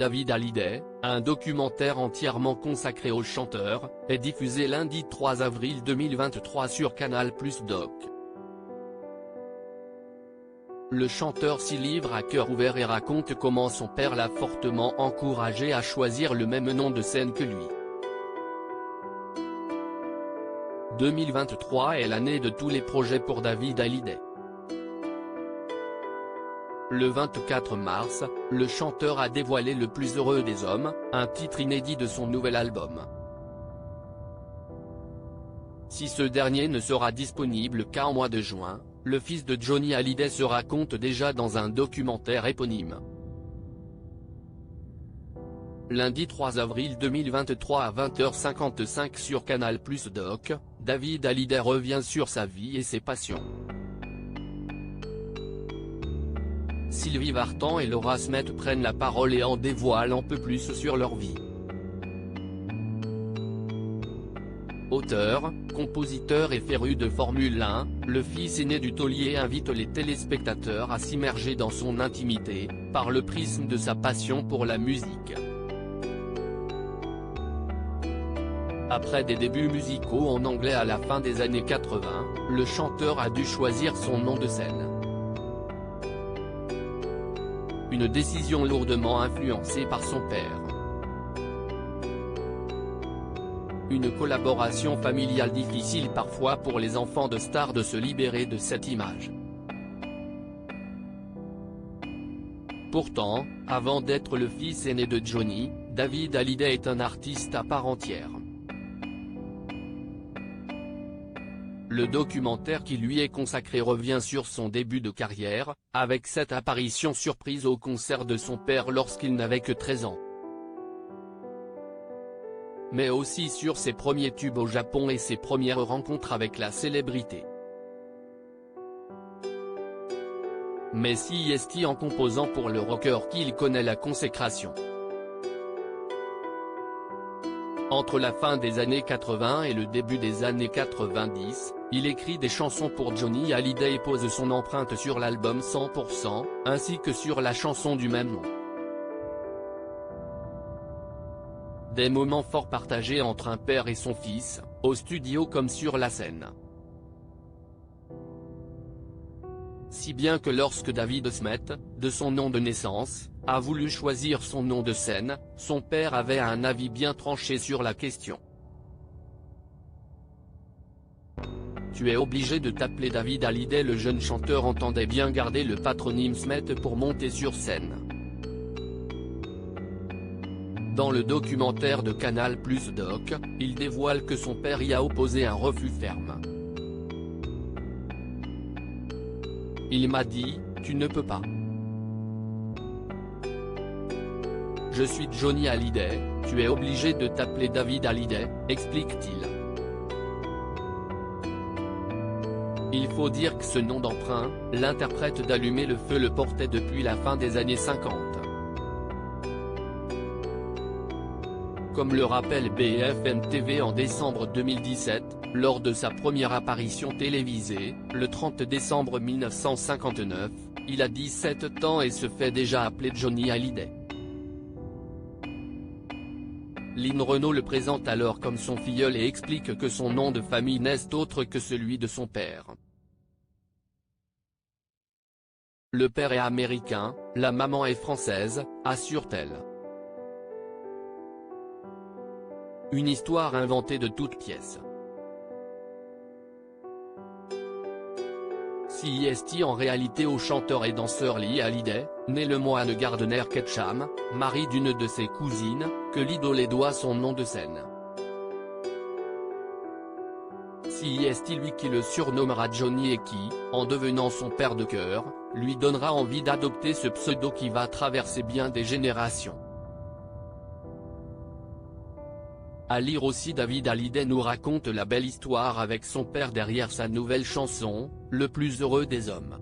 David Hallyday, un documentaire entièrement consacré au chanteur, est diffusé lundi 3 avril 2023 sur Canal+ Doc. Le chanteur s'y livre à cœur ouvert et raconte comment son père l'a fortement encouragé à choisir le même nom de scène que lui. 2023 est l'année de tous les projets pour David Hallyday. Le 24 mars, le chanteur a dévoilé Le plus heureux des hommes, un titre inédit de son nouvel album. Si ce dernier ne sera disponible qu'en mois de juin, le fils de Johnny Hallyday se raconte déjà dans un documentaire éponyme. Lundi 3 avril 2023 à 20h55 sur Canal+ Doc, David Hallyday revient sur sa vie et ses passions. Sylvie Vartan et Laura Smet prennent la parole et en dévoilent un peu plus sur leur vie. Auteur, compositeur et féru de Formule 1, le fils aîné du taulier invite les téléspectateurs à s'immerger dans son intimité, par le prisme de sa passion pour la musique. Après des débuts musicaux en anglais à la fin des années 80, le chanteur a dû choisir son nom de scène. Une décision lourdement influencée par son père. Une collaboration familiale difficile parfois pour les enfants de stars de se libérer de cette image. Pourtant, avant d'être le fils aîné de Johnny, David Hallyday est un artiste à part entière. Le documentaire qui lui est consacré revient sur son début de carrière, avec cette apparition surprise au concert de son père lorsqu'il n'avait que 13 ans. Mais aussi sur ses premiers tubes au Japon et ses premières rencontres avec la célébrité. Mais si est-il en composant pour le rocker qu'il connaît la consécration. Entre la fin des années 80 et le début des années 90, il écrit des chansons pour Johnny Hallyday et pose son empreinte sur l'album 100%, ainsi que sur la chanson du même nom. Des moments forts partagés entre un père et son fils, au studio comme sur la scène. Si bien que lorsque David Smet, de son nom de naissance, a voulu choisir son nom de scène, son père avait un avis bien tranché sur la question. Tu es obligé de t'appeler David Hallyday. Le jeune chanteur entendait bien garder le patronyme Smet pour monter sur scène. Dans le documentaire de Canal+ Doc, il dévoile que son père y a opposé un refus ferme. Il m'a dit, tu ne peux pas. Je suis Johnny Hallyday, tu es obligé de t'appeler David Hallyday, explique-t-il. Il faut dire que ce nom d'emprunt, l'interprète d'Allumer le feu le portait depuis la fin des années 50. Comme le rappelle BFM TV en décembre 2017, lors de sa première apparition télévisée, le 30 décembre 1959, il a 17 ans et se fait déjà appeler Johnny Hallyday. Lynn Renaud le présente alors comme son filleul et explique que son nom de famille n'est autre que celui de son père. Le père est américain, la maman est française, assure-t-elle. Une histoire inventée de toutes pièces. Si est en réalité au chanteur et danseur Lee Hallyday, né le moine Gardner Ketcham, mari d'une de ses cousines, que l'idole doit son nom de scène. Si est lui qui le surnommera Johnny et qui, en devenant son père de cœur, lui donnera envie d'adopter ce pseudo qui va traverser bien des générations. À lire aussi, David Hallyday nous raconte la belle histoire avec son père derrière sa nouvelle chanson, Le plus heureux des hommes.